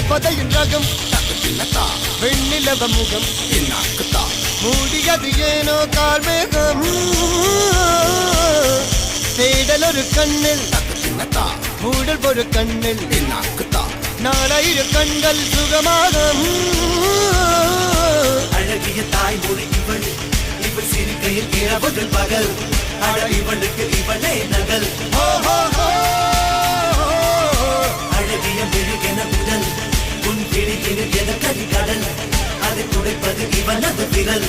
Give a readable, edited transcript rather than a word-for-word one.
தேவதையின் ரகம் வெண்ணிலவ முகம் மூடியது ஏனோ கார்மேகம் தேடல் ஒரு கண்ணில் மூடல் ஒரு கண்ணில் 4000 கண்கள் சுகமாக அழகிய தாய்மொழி இவள் இவள் சிரிக்கையில் இரவுகள் பகல் அழ இவளுக்கு இவளே நகல் அழகிய மெழுகென உடல் உன் கிழிகிழ என கரிகடல் அதை துடைப்பது இவனது விரல்